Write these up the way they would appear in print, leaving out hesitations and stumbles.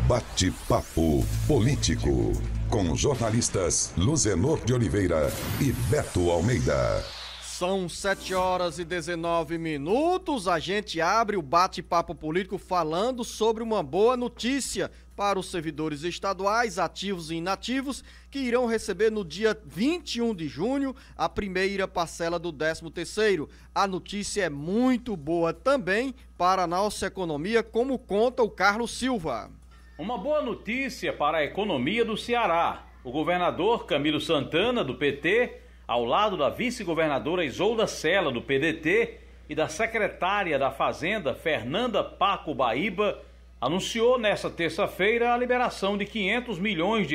Bate-papo político com os jornalistas Luzenor de Oliveira e Beto Almeida. São 7h19. A gente abre o bate-papo político falando sobre uma boa notícia para os servidores estaduais, ativos e inativos, que irão receber no dia 21 de junho a primeira parcela do 13º. A notícia é muito boa também para a nossa economia, como conta o Carlos Silva. Uma boa notícia para a economia do Ceará. O governador Camilo Santana, do PT, ao lado da vice-governadora Isolda Sela, do PDT, e da secretária da Fazenda, Fernanda Paco Baíba, anunciou nesta terça-feira a liberação de R$500 milhões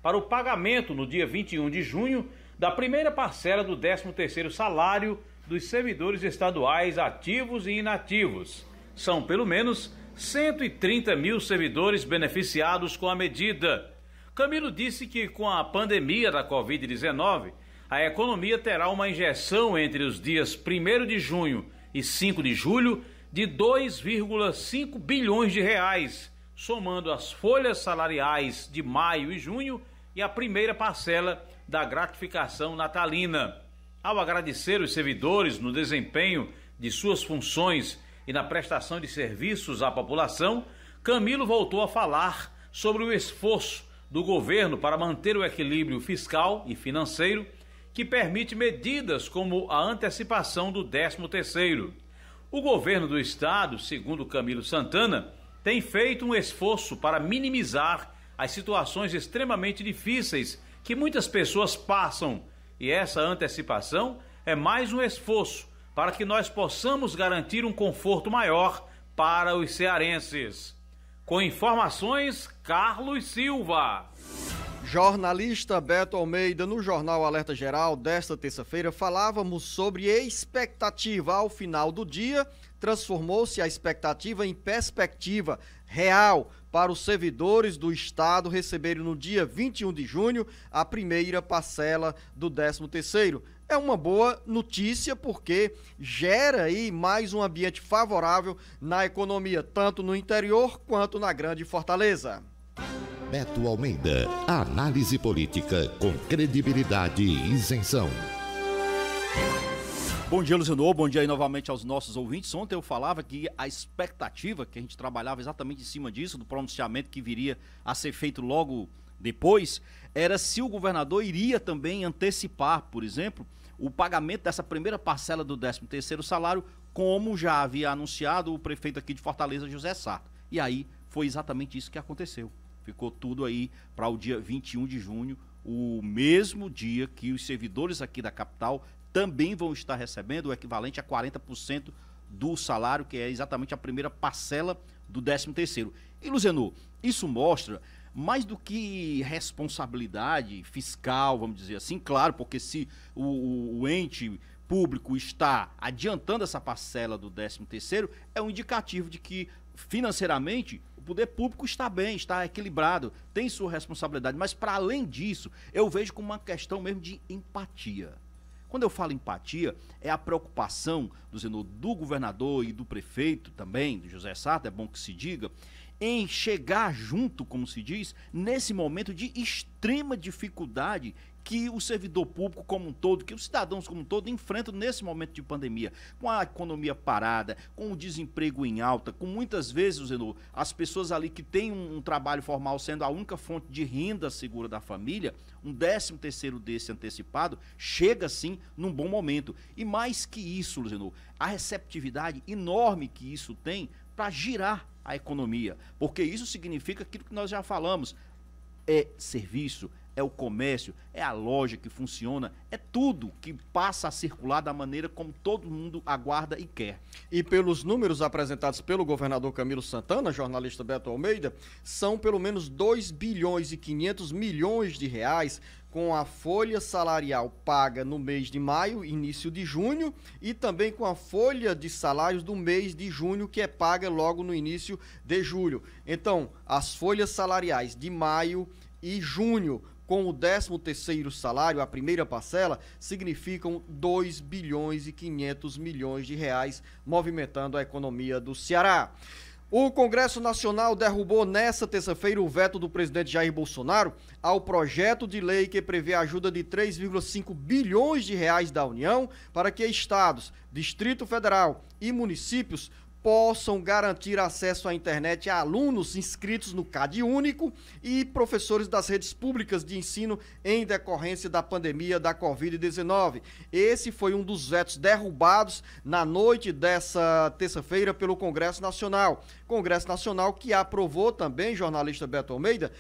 para o pagamento no dia 21 de junho da primeira parcela do 13º salário dos servidores estaduais ativos e inativos. São pelo menos 130 mil servidores beneficiados com a medida. Camilo disse que com a pandemia da Covid-19, a economia terá uma injeção entre os dias 1º de junho e 5 de julho de R$2,5 bilhões, somando as folhas salariais de maio e junho e a primeira parcela da gratificação natalina. Ao agradecer os servidores no desempenho de suas funções e na prestação de serviços à população, Camilo voltou a falar sobre o esforço do governo para manter o equilíbrio fiscal e financeiro, que permite medidas como a antecipação do 13º. O governo do estado, segundo Camilo Santana, tem feito um esforço para minimizar as situações extremamente difíceis que muitas pessoas passam, e essa antecipação é mais um esforço para que nós possamos garantir um conforto maior para os cearenses. Com informações, Carlos Silva. Jornalista Beto Almeida, no Jornal Alerta Geral desta terça-feira, falávamos sobre expectativa. Ao final do dia, transformou-se a expectativa em perspectiva real para os servidores do Estado receberem no dia 21 de junho a primeira parcela do 13º. É uma boa notícia porque gera aí mais um ambiente favorável na economia, tanto no interior quanto na Grande Fortaleza. Beto Almeida, análise política com credibilidade e isenção. Bom dia, Luzenor, bom dia aí novamente aos nossos ouvintes. Ontem eu falava que a expectativa, que a gente trabalhava exatamente em cima disso, do pronunciamento que viria a ser feito logo depois, era se o governador iria também antecipar, por exemplo, o pagamento dessa primeira parcela do 13º salário, como já havia anunciado o prefeito aqui de Fortaleza, José Sarto. E aí foi exatamente isso que aconteceu. Ficou tudo aí para o dia 21 de junho, o mesmo dia que os servidores aqui da capital também vão estar recebendo o equivalente a 40% do salário, que é exatamente a primeira parcela do 13º. E, Luzenor, isso mostra mais do que responsabilidade fiscal, vamos dizer assim, claro, porque se o ente público está adiantando essa parcela do 13º, é um indicativo de que financeiramente o poder público está bem, está equilibrado, tem sua responsabilidade, mas para além disso, eu vejo como uma questão mesmo de empatia. Quando eu falo empatia, é a preocupação do governador e do prefeito também, do José Sarto, é bom que se diga, em chegar junto, como se diz, nesse momento de extrema dificuldade que o servidor público como um todo, que os cidadãos como um todo enfrentam nesse momento de pandemia, com a economia parada, com o desemprego em alta, com muitas vezes, Zenor, as pessoas ali que têm um trabalho formal sendo a única fonte de renda segura da família, um 13º desse antecipado chega sim num bom momento. E mais que isso, Zenor, a receptividade enorme que isso tem para girar a economia, porque isso significa aquilo que nós já falamos, é serviço, é o comércio, é a loja que funciona, é tudo que passa a circular da maneira como todo mundo aguarda e quer. E pelos números apresentados pelo governador Camilo Santana, jornalista Beto Almeida, são pelo menos 2 bilhões e 500 milhões de reais com a folha salarial paga no mês de maio, início de junho, e também com a folha de salários do mês de junho, que é paga logo no início de julho. Então, as folhas salariais de maio e junho, com o 13º salário, a primeira parcela, significam 2 bilhões e 500 milhões de reais, movimentando a economia do Ceará. O Congresso Nacional derrubou nesta terça-feira o veto do presidente Jair Bolsonaro ao projeto de lei que prevê a ajuda de 3,5 bilhões de reais da União para que estados, Distrito Federal e municípios possam garantir acesso à internet a alunos inscritos no CAD Único e professores das redes públicas de ensino em decorrência da pandemia da Covid-19. Esse foi um dos vetos derrubados na noite dessa terça-feira pelo Congresso Nacional. Congresso Nacional que aprovou também, jornalista Beto Almeida,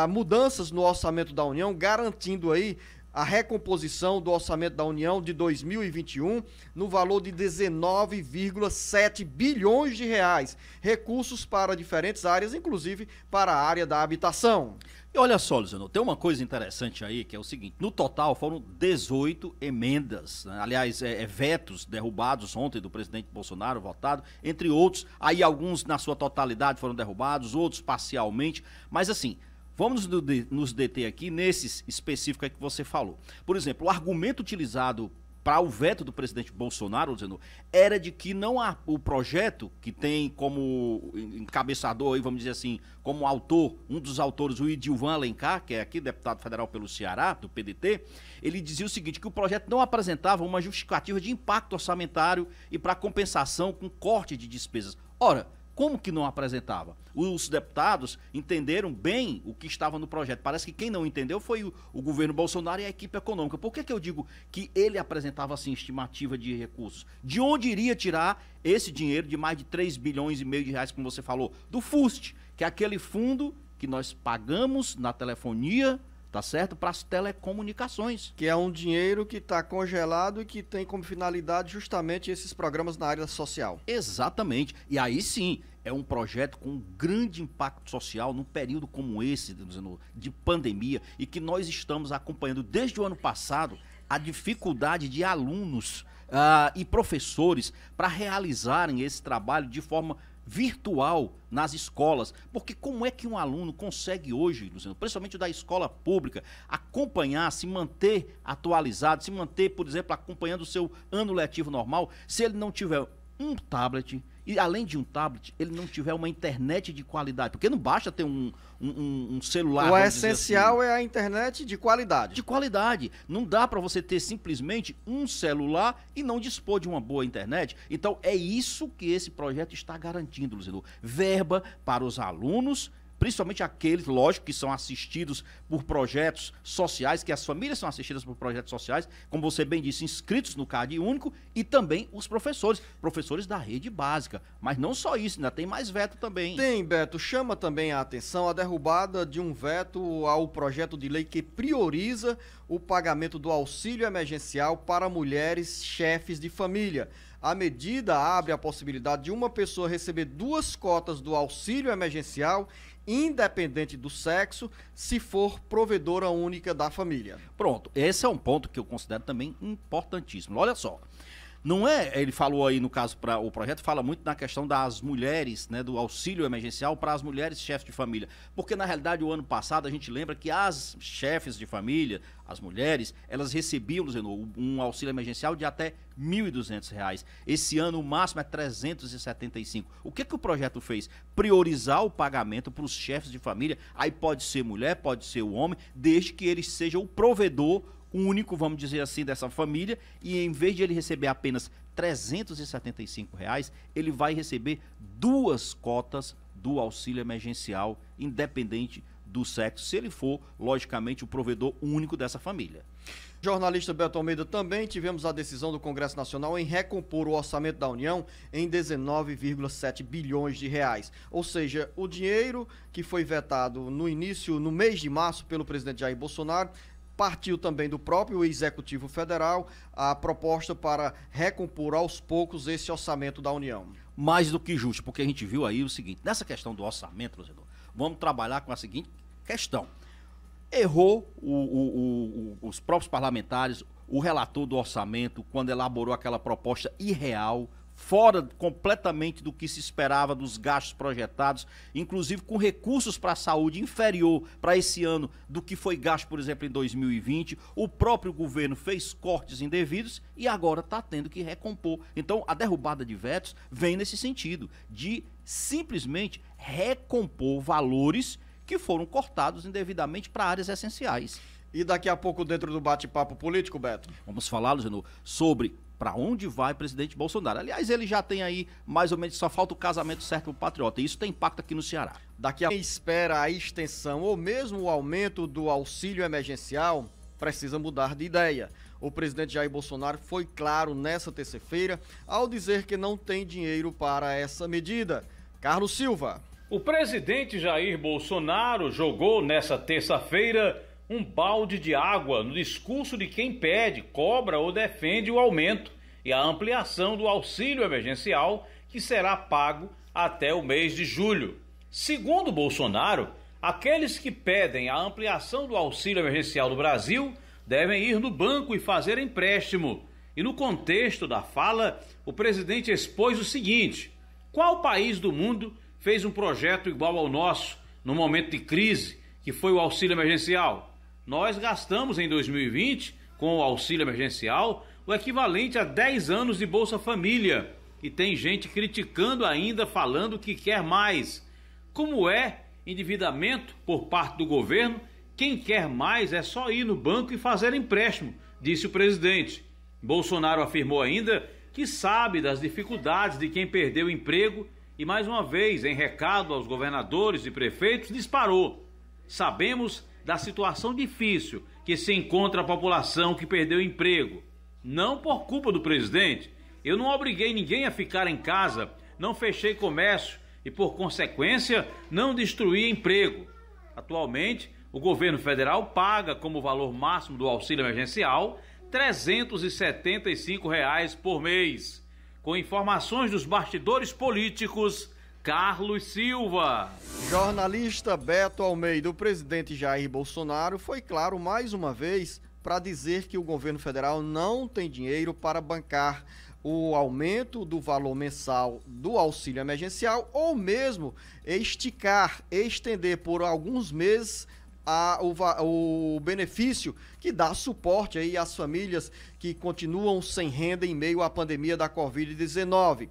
mudanças no orçamento da União, garantindo aí a recomposição do orçamento da União de 2021 no valor de 19,7 bilhões de reais. Recursos para diferentes áreas, inclusive para a área da habitação. E olha só, Luciano, tem uma coisa interessante aí, que é o seguinte, no total foram 18 emendas, né? Aliás, vetos derrubados ontem do presidente Bolsonaro, votado, entre outros, aí alguns na sua totalidade foram derrubados, outros parcialmente, mas assim, vamos nos deter aqui nesses específicos que você falou. Por exemplo, o argumento utilizado para o veto do presidente Bolsonaro, dizendo, era de que não há o projeto que tem como encabeçador, aí, vamos dizer assim, como autor, um dos autores, o Edilvan Alencar, que é aqui deputado federal pelo Ceará, do PDT, ele dizia o seguinte, que o projeto não apresentava uma justificativa de impacto orçamentário e para compensação com corte de despesas. Ora, como que não apresentava? Os deputados entenderam bem o que estava no projeto. Parece que quem não entendeu foi o governo Bolsonaro e a equipe econômica. Por que eu digo que ele apresentava assim estimativa de recursos? De onde iria tirar esse dinheiro de mais de 3 bilhões e meio de reais, como você falou? Do FUST, que é aquele fundo que nós pagamos na telefonia, tá certo? Para as telecomunicações. Que é um dinheiro que está congelado e que tem como finalidade justamente esses programas na área social. Exatamente. E aí sim, é um projeto com um grande impacto social num período como esse, de pandemia, e que nós estamos acompanhando desde o ano passado a dificuldade de alunos e professores para realizarem esse trabalho de forma virtual nas escolas, porque como é que um aluno consegue hoje, Luciano, principalmente da escola pública, acompanhar, se manter atualizado, se manter, por exemplo, acompanhando o seu ano letivo normal, se ele não tiver um tablet, e além de um tablet, ele não tiver uma internet de qualidade, porque não basta ter um celular. O essencial é a internet de qualidade. De qualidade. Não dá para você ter simplesmente um celular e não dispor de uma boa internet. Então é isso que esse projeto está garantindo, Luciano. Verba para os alunos, principalmente aqueles, lógico, que são assistidos por projetos sociais, que as famílias são assistidas por projetos sociais, como você bem disse, inscritos no CAD Único, e também os professores da rede básica. Mas não só isso, ainda tem mais veto também. Tem, Beto, chama também a atenção a derrubada de um veto ao projeto de lei que prioriza o pagamento do auxílio emergencial para mulheres chefes de família. A medida abre a possibilidade de uma pessoa receber 2 cotas do auxílio emergencial, independente do sexo, se for provedora única da família. Pronto, esse é um ponto que eu considero também importantíssimo. Olha só, não é, ele falou aí no caso, o projeto fala muito na questão das mulheres, né, do auxílio emergencial para as mulheres chefes de família, porque na realidade o ano passado a gente lembra que as chefes de família, as mulheres, elas recebiam, um auxílio emergencial de até R$ 1.200. Esse ano o máximo é 375. O que o projeto fez? Priorizar o pagamento para os chefes de família, aí pode ser mulher, pode ser o homem, desde que ele seja o provedor único, vamos dizer assim, dessa família, e em vez de ele receber apenas R$ 375, ele vai receber 2 cotas do auxílio emergencial, independente do sexo, se ele for, logicamente, o provedor único dessa família. Jornalista Beto Almeida, também tivemos a decisão do Congresso Nacional em recompor o orçamento da União em 19,7 bilhões de reais. Ou seja, o dinheiro que foi vetado no mês de março pelo presidente Jair Bolsonaro, partiu também do próprio Executivo Federal a proposta para recompor aos poucos esse orçamento da União. Mais do que justo, porque a gente viu aí o seguinte, nessa questão do orçamento, Luciano, vamos trabalhar com a seguinte questão. Errou os próprios parlamentares, o relator do orçamento, quando elaborou aquela proposta irreal, fora completamente do que se esperava dos gastos projetados, inclusive com recursos para a saúde inferior para esse ano do que foi gasto, por exemplo, em 2020. O próprio governo fez cortes indevidos e agora está tendo que recompor. Então, a derrubada de vetos vem nesse sentido, de simplesmente recompor valores que foram cortados indevidamente para áreas essenciais. E daqui a pouco, dentro do bate-papo político, Beto? Vamos falar, Luciano, sobre para onde vai o presidente Bolsonaro. Aliás, ele já tem aí, mais ou menos, só falta o casamento certo pro patriota. E isso tem impacto aqui no Ceará. Daqui a pouco, quem espera a extensão ou mesmo o aumento do auxílio emergencial precisa mudar de ideia. O presidente Jair Bolsonaro foi claro nessa terça-feira ao dizer que não tem dinheiro para essa medida. Carlos Silva. O presidente Jair Bolsonaro jogou nessa terça-feira um balde de água no discurso de quem pede, cobra ou defende o aumento e a ampliação do auxílio emergencial que será pago até o mês de julho. Segundo Bolsonaro, aqueles que pedem a ampliação do auxílio emergencial do Brasil devem ir no banco e fazer empréstimo. E no contexto da fala, o presidente expôs o seguinte: qual país do mundo fez um projeto igual ao nosso no momento de crise, que foi o auxílio emergencial? Nós gastamos em 2020, com o auxílio emergencial, o equivalente a 10 anos de Bolsa Família. E tem gente criticando ainda, falando que quer mais. Como é endividamento por parte do governo, quem quer mais é só ir no banco e fazer empréstimo, disse o presidente. Bolsonaro afirmou ainda que sabe das dificuldades de quem perdeu o emprego e, mais uma vez, em recado aos governadores e prefeitos, disparou: sabemos da situação difícil que se encontra a população que perdeu o emprego. Não por culpa do presidente. Eu não obriguei ninguém a ficar em casa, não fechei comércio e, por consequência, não destruí emprego. Atualmente, o governo federal paga como valor máximo do auxílio emergencial R$ 375 por mês. Com informações dos bastidores políticos, Carlos Silva. Jornalista Beto Almeida. O presidente Jair Bolsonaro foi claro mais uma vez para dizer que o governo federal não tem dinheiro para bancar o aumento do valor mensal do auxílio emergencial ou mesmo estender por alguns meses o benefício que dá suporte aí às famílias que continuam sem renda em meio à pandemia da Covid-19.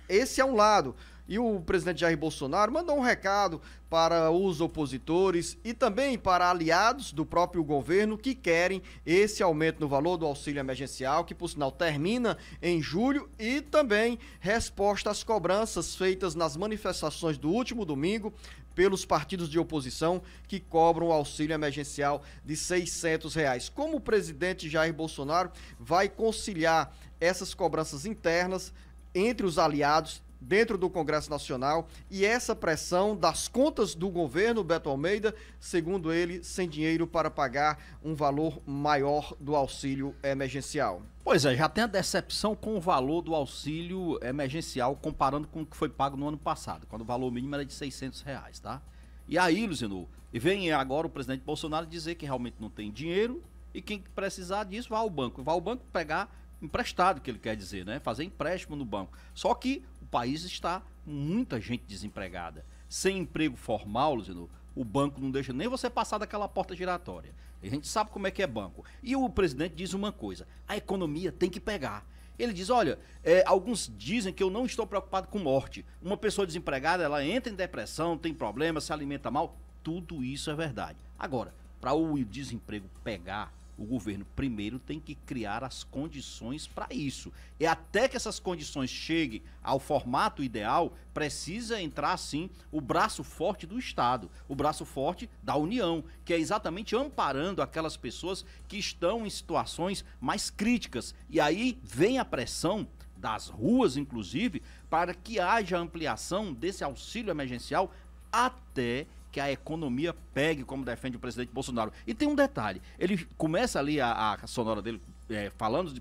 Esse é um lado. E o presidente Jair Bolsonaro mandou um recado para os opositores e também para aliados do próprio governo que querem esse aumento no valor do auxílio emergencial, que por sinal termina em julho, e também resposta às cobranças feitas nas manifestações do último domingo pelos partidos de oposição que cobram o auxílio emergencial de R$ 600. Como o presidente Jair Bolsonaro vai conciliar essas cobranças internas entre os aliados dentro do Congresso Nacional e essa pressão das contas do governo, Beto Almeida, segundo ele, sem dinheiro para pagar um valor maior do auxílio emergencial? Pois é, já tem a decepção com o valor do auxílio emergencial comparando com o que foi pago no ano passado, quando o valor mínimo era de R$ 600, tá? E aí, Luciano, vem agora o presidente Bolsonaro dizer que realmente não tem dinheiro e quem precisar disso vai ao banco pegar emprestado, que ele quer dizer, né? Fazer empréstimo no banco. Só que o país está muita gente desempregada. Sem emprego formal, Luciano, o banco não deixa nem você passar daquela porta giratória. A gente sabe como é que é banco. E o presidente diz uma coisa: a economia tem que pegar. Ele diz, olha, alguns dizem que eu não estou preocupado com morte. Uma pessoa desempregada, ela entra em depressão, tem problema, se alimenta mal. Tudo isso é verdade. Agora, para o desemprego pegar, o governo primeiro tem que criar as condições para isso. E até que essas condições cheguem ao formato ideal, precisa entrar, sim, o braço forte do Estado, o braço forte da União, que é exatamente amparando aquelas pessoas que estão em situações mais críticas. E aí vem a pressão das ruas, inclusive, para que haja ampliação desse auxílio emergencial até que a economia pegue, como defende o presidente Bolsonaro. E tem um detalhe, ele começa ali a sonora dele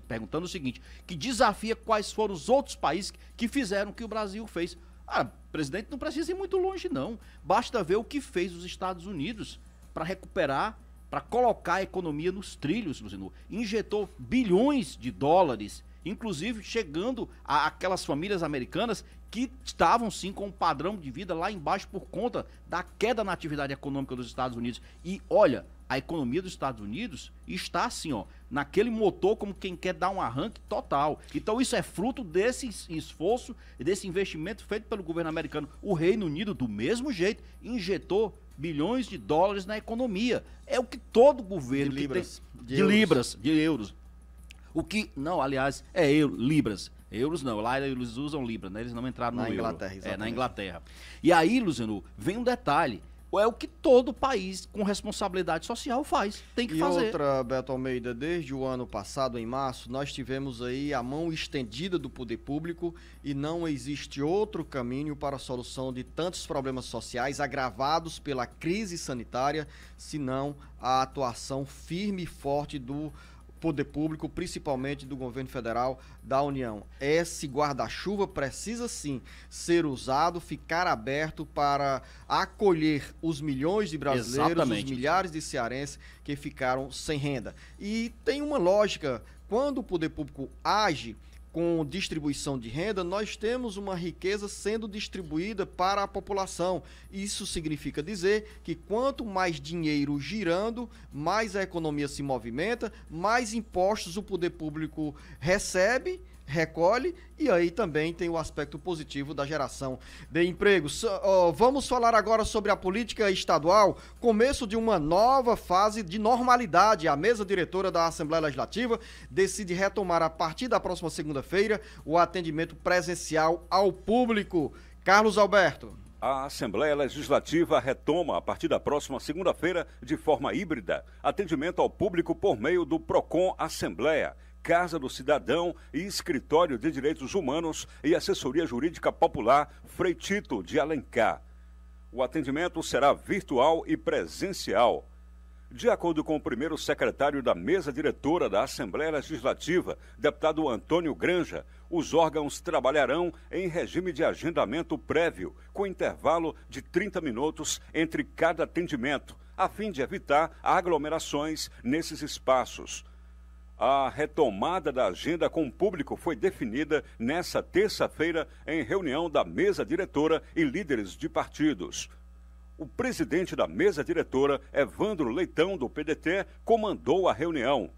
perguntando o seguinte, que desafia quais foram os outros países que fizeram o que o Brasil fez. Ah, presidente, não precisa ir muito longe não, basta ver o que fez os Estados Unidos para recuperar, para colocar a economia nos trilhos, Luciano. Injetou bilhões de dólares inclusive chegando àquelas famílias americanas que estavam sim com um padrão de vida lá embaixo por conta da queda na atividade econômica dos Estados Unidos. E olha, a economia dos Estados Unidos está assim, ó, naquele motor como quem quer dar um arranque total. Então isso é fruto desse esforço e desse investimento feito pelo governo americano. O Reino Unido, do mesmo jeito, injetou bilhões de dólares na economia. É o que todo governo... De euros. O que... Não, aliás, libras. Euros não, lá eles usam libra, né? Eles não entraram no Inglaterra, euro. exatamente. Na Inglaterra. E aí, Luciano, vem um detalhe. É o que todo país com responsabilidade social faz, tem que fazer. E outra, Beto Almeida, desde o ano passado, em março, nós tivemos aí a mão estendida do poder público e não existe outro caminho para a solução de tantos problemas sociais agravados pela crise sanitária, senão a atuação firme e forte do poder público, principalmente do governo federal, da União. Esse guarda-chuva precisa sim ser usado, ficar aberto para acolher os milhões de brasileiros, Exatamente. Os milhares de cearenses que ficaram sem renda. E tem uma lógica, quando o poder público age com distribuição de renda, nós temos uma riqueza sendo distribuída para a população. Isso significa dizer que quanto mais dinheiro girando, mais a economia se movimenta, mais impostos o poder público recebe, recolhe, e aí também tem o aspecto positivo da geração de empregos. Vamos falar agora sobre a política estadual, começo de uma nova fase de normalidade. A mesa diretora da Assembleia Legislativa decide retomar a partir da próxima segunda-feira o atendimento presencial ao público. Carlos Alberto. A Assembleia Legislativa retoma, a partir da próxima segunda-feira, de forma híbrida, atendimento ao público por meio do PROCON Assembleia, Casa do Cidadão e Escritório de Direitos Humanos e Assessoria Jurídica Popular Frei Tito de Alencar. O atendimento será virtual e presencial. De acordo com o primeiro secretário da mesa diretora da Assembleia Legislativa, deputado Antônio Granja, os órgãos trabalharão em regime de agendamento prévio, com intervalo de 30 minutos entre cada atendimento, a fim de evitar aglomerações nesses espaços. A retomada da agenda com o público foi definida nesta terça-feira em reunião da mesa diretora e líderes de partidos. O presidente da mesa diretora, Evandro Leitão, do PDT, comandou a reunião.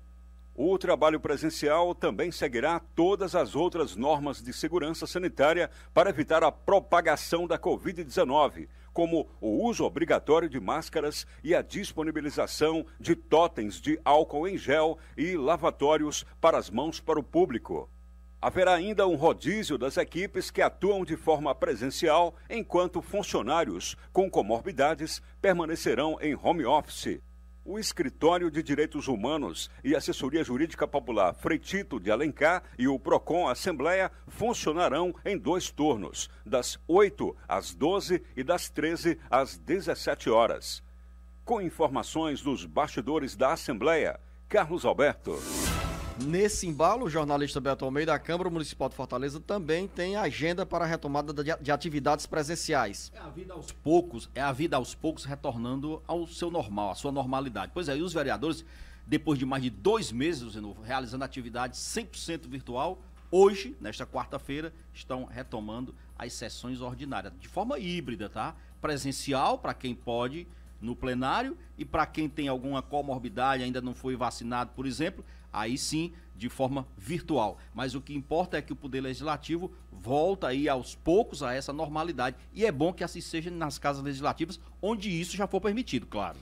O trabalho presencial também seguirá todas as outras normas de segurança sanitária para evitar a propagação da Covid-19, como o uso obrigatório de máscaras e a disponibilização de totens de álcool em gel e lavatórios para as mãos para o público. Haverá ainda um rodízio das equipes que atuam de forma presencial, enquanto funcionários com comorbidades permanecerão em home office. O Escritório de Direitos Humanos e Assessoria Jurídica Popular Frei Tito de Alencar e o PROCON Assembleia funcionarão em 2 turnos, das 8 às 12 e das 13 às 17 horas. Com informações dos bastidores da Assembleia, Carlos Alberto. Nesse embalo, o jornalista Beto Almeida, da Câmara Municipal de Fortaleza, também tem agenda para a retomada de atividades presenciais. É a vida aos poucos retornando ao seu normal, à sua normalidade. Pois é, e os vereadores, depois de mais de 2 meses realizando atividade 100% virtual, hoje, nesta quarta-feira, estão retomando as sessões ordinárias, de forma híbrida, tá? Presencial, para quem pode, no plenário, e para quem tem alguma comorbidade, ainda não foi vacinado, por exemplo, aí sim, de forma virtual. Mas o que importa é que o Poder Legislativo volta aí aos poucos a essa normalidade. E é bom que assim seja nas casas legislativas, onde isso já for permitido, claro.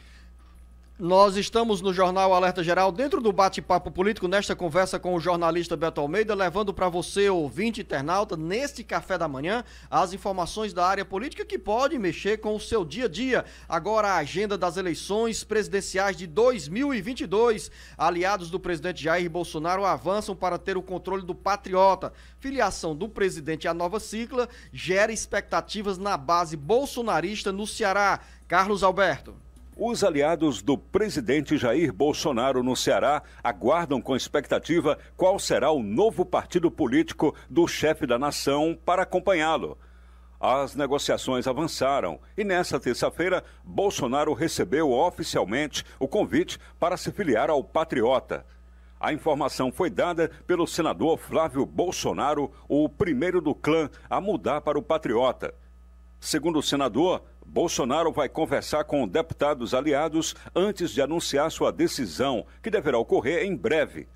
Nós estamos no Jornal Alerta Geral, dentro do bate-papo político, nesta conversa com o jornalista Beto Almeida, levando para você, ouvinte internauta, neste café da manhã, as informações da área política que podem mexer com o seu dia a dia. Agora a agenda das eleições presidenciais de 2022. Aliados do presidente Jair Bolsonaro avançam para ter o controle do Patriota. Filiação do presidente à nova sigla gera expectativas na base bolsonarista no Ceará. Carlos Alberto. Os aliados do presidente Jair Bolsonaro no Ceará aguardam com expectativa qual será o novo partido político do chefe da nação para acompanhá-lo. As negociações avançaram e nesta terça-feira Bolsonaro recebeu oficialmente o convite para se filiar ao Patriota. A informação foi dada pelo senador Flávio Bolsonaro, o primeiro do clã a mudar para o Patriota. Segundo o senador, Bolsonaro vai conversar com deputados aliados antes de anunciar sua decisão, que deverá ocorrer em breve.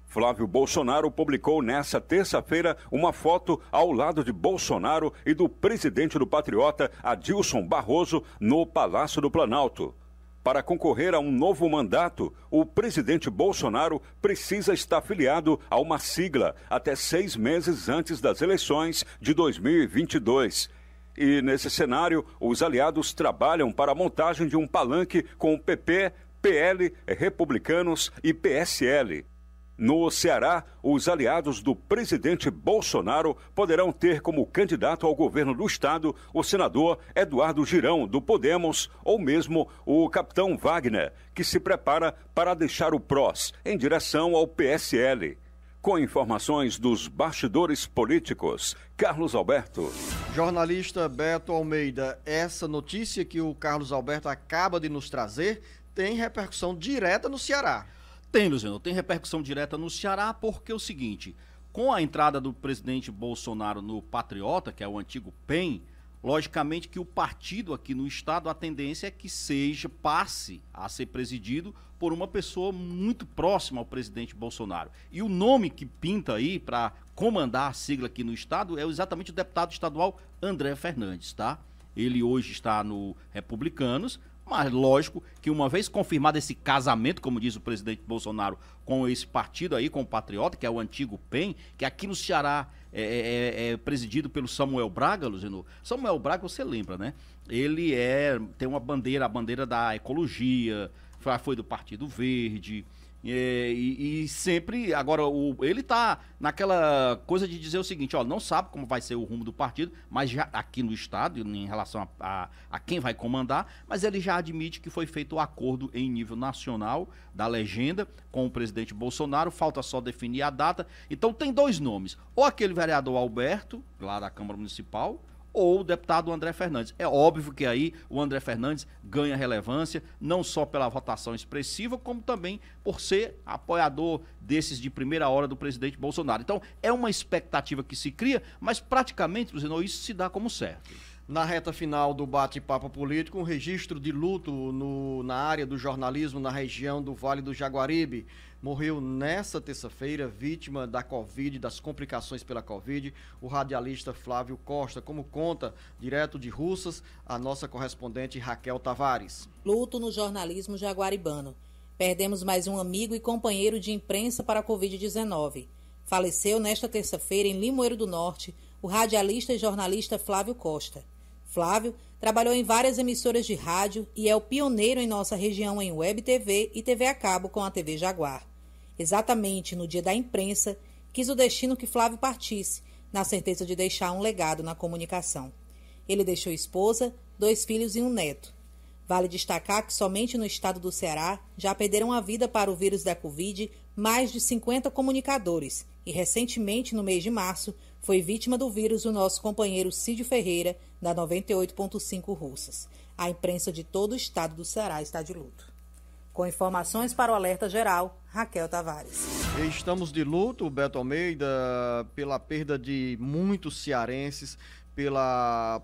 Flávio Bolsonaro publicou nesta terça-feira uma foto ao lado de Bolsonaro e do presidente do Patriota, Adilson Barroso, no Palácio do Planalto. Para concorrer a um novo mandato, o presidente Bolsonaro precisa estar filiado a uma sigla até 6 meses antes das eleições de 2022. E, nesse cenário, os aliados trabalham para a montagem de um palanque com PP, PL, Republicanos e PSL. No Ceará, os aliados do presidente Bolsonaro poderão ter como candidato ao governo do estado o senador Eduardo Girão, do Podemos, ou mesmo o capitão Wagner, que se prepara para deixar o PROS em direção ao PSL. Com informações dos bastidores políticos, Carlos Alberto. Jornalista Beto Almeida, essa notícia que o Carlos Alberto acaba de nos trazer tem repercussão direta no Ceará. Tem, Luciano, tem repercussão direta no Ceará porque é o seguinte, com a entrada do presidente Bolsonaro no Patriota, que é o antigo PEN, logicamente que o partido aqui no estado, a tendência é que passe a ser presidido por uma pessoa muito próxima ao presidente Bolsonaro. E o nome que pinta aí para comandar a sigla aqui no estado é exatamente o deputado estadual André Fernandes, tá? Ele hoje está no Republicanos, mas lógico que uma vez confirmado esse casamento, como diz o presidente Bolsonaro, com esse partido aí, com o Patriota, que é o antigo PEN, que aqui no Ceará é presidido pelo Samuel Braga, Luciano. Samuel Braga, você lembra, né? Ele tem uma bandeira, a bandeira da ecologia, foi do Partido Verde, e sempre, agora, ele tá naquela coisa de dizer o seguinte, ó, não sabe como vai ser o rumo do partido, mas já aqui no estado, em relação a quem vai comandar, mas ele já admite que foi feito o acordo em nível nacional da legenda com o presidente Bolsonaro, falta só definir a data. Então tem 2 nomes, ou aquele vereador Alberto, lá da Câmara Municipal, ou o deputado André Fernandes. É óbvio que aí o André Fernandes ganha relevância, não só pela votação expressiva, como também por ser apoiador desses de primeira hora do presidente Bolsonaro. Então, é uma expectativa que se cria, mas praticamente, Luciano, isso se dá como certo. Na reta final do bate-papo político, um registro de luto na área do jornalismo na região do Vale do Jaguaribe. Morreu nesta terça-feira, vítima da Covid, das complicações pela Covid, o radialista Flávio Costa, como conta, direto de Russas, a nossa correspondente Raquel Tavares. Luto no jornalismo jaguaribano. Perdemos mais um amigo e companheiro de imprensa para a Covid-19. Faleceu nesta terça-feira em Limoeiro do Norte o radialista e jornalista Flávio Costa. Flávio trabalhou em várias emissoras de rádio e é o pioneiro em nossa região em web TV e TV a cabo com a TV Jaguar. Exatamente no dia da imprensa, quis o destino que Flávio partisse, na certeza de deixar um legado na comunicação. Ele deixou esposa, 2 filhos e um neto. Vale destacar que somente no estado do Ceará já perderam a vida para o vírus da Covid mais de 50 comunicadores e recentemente, no mês de março, foi vítima do vírus o nosso companheiro Cídio Ferreira, da 98.5 Russas. A imprensa de todo o estado do Ceará está de luto. Com informações para o Alerta Geral, Raquel Tavares. Estamos de luto, Beto Almeida, pela perda de muitos cearenses para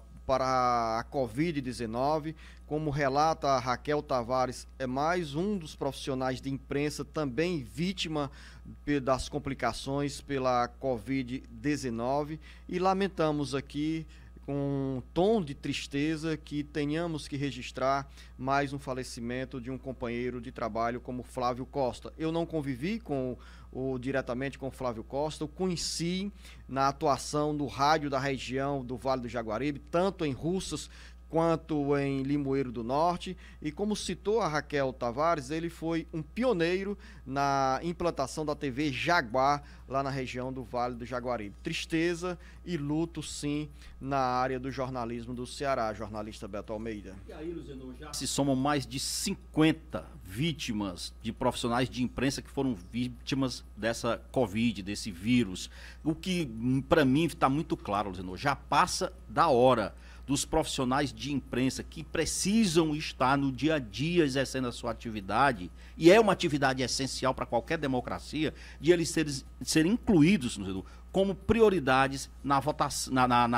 a Covid-19. Como relata a Raquel Tavares, é mais um dos profissionais de imprensa também vítima das complicações pela Covid-19 e lamentamos aqui com um tom de tristeza que tenhamos que registrar mais um falecimento de um companheiro de trabalho como Flávio Costa. Eu não convivi diretamente com o Flávio Costa, eu conheci na atuação do rádio da região do Vale do Jaguaribe, tanto em Russas quanto em Limoeiro do Norte, e como citou a Raquel Tavares, ele foi um pioneiro na implantação da TV Jaguar, lá na região do Vale do Jaguaribe. Tristeza e luto, sim, na área do jornalismo do Ceará, jornalista Beto Almeida. E aí, Luciano, já se somam mais de 50 vítimas de profissionais de imprensa que foram vítimas dessa Covid, desse vírus. O que, para mim, está muito claro, Luciano, já passa da hora. dos profissionais de imprensa que precisam estar no dia a dia exercendo a sua atividade, e é uma atividade essencial para qualquer democracia, de eles serem incluídos como prioridades na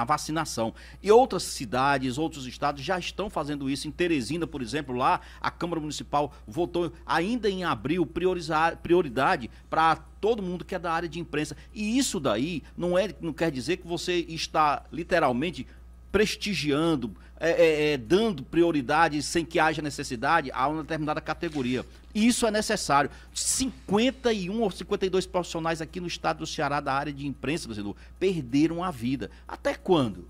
vacinação. E outras cidades, outros estados já estão fazendo isso. Em Teresina, por exemplo, lá a Câmara Municipal votou ainda em abril prioridade para todo mundo que é da área de imprensa. E isso daí não quer dizer que você está literalmente prestigiando, dando prioridade sem que haja necessidade a uma determinada categoria. Isso é necessário. 51 ou 52 profissionais aqui no estado do Ceará da área de imprensa, perderam a vida. Até quando?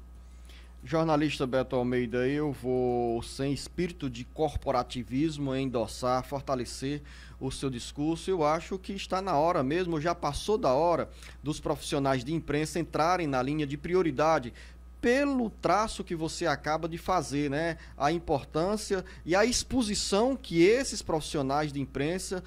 Jornalista Beto Almeida, eu vou, sem espírito de corporativismo, endossar, fortalecer o seu discurso. Eu acho que está na hora mesmo, já passou da hora dos profissionais de imprensa entrarem na linha de prioridade, pelo traço que você acaba de fazer, né? A importância e a exposição que esses profissionais de imprensa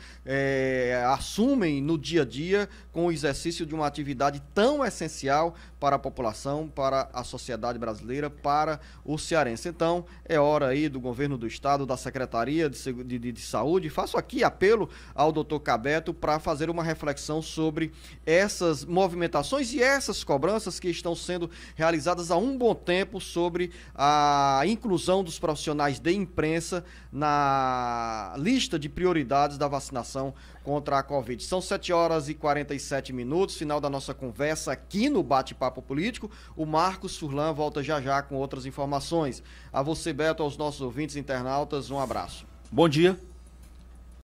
assumem no dia a dia com o exercício de uma atividade tão essencial para a população, para a sociedade brasileira, para o cearense. Então, é hora aí do governo do estado, da Secretaria de Saúde. Faço aqui apelo ao doutor Cabeto para fazer uma reflexão sobre essas movimentações e essas cobranças que estão sendo realizadas há um bom tempo sobre a inclusão dos profissionais de imprensa na lista de prioridades da vacinação contra a Covid. São 7h47, final da nossa conversa aqui no Bate-Papo Político. O Marcos Furlan volta já com outras informações. A você, Beto, aos nossos ouvintes internautas, um abraço. Bom dia.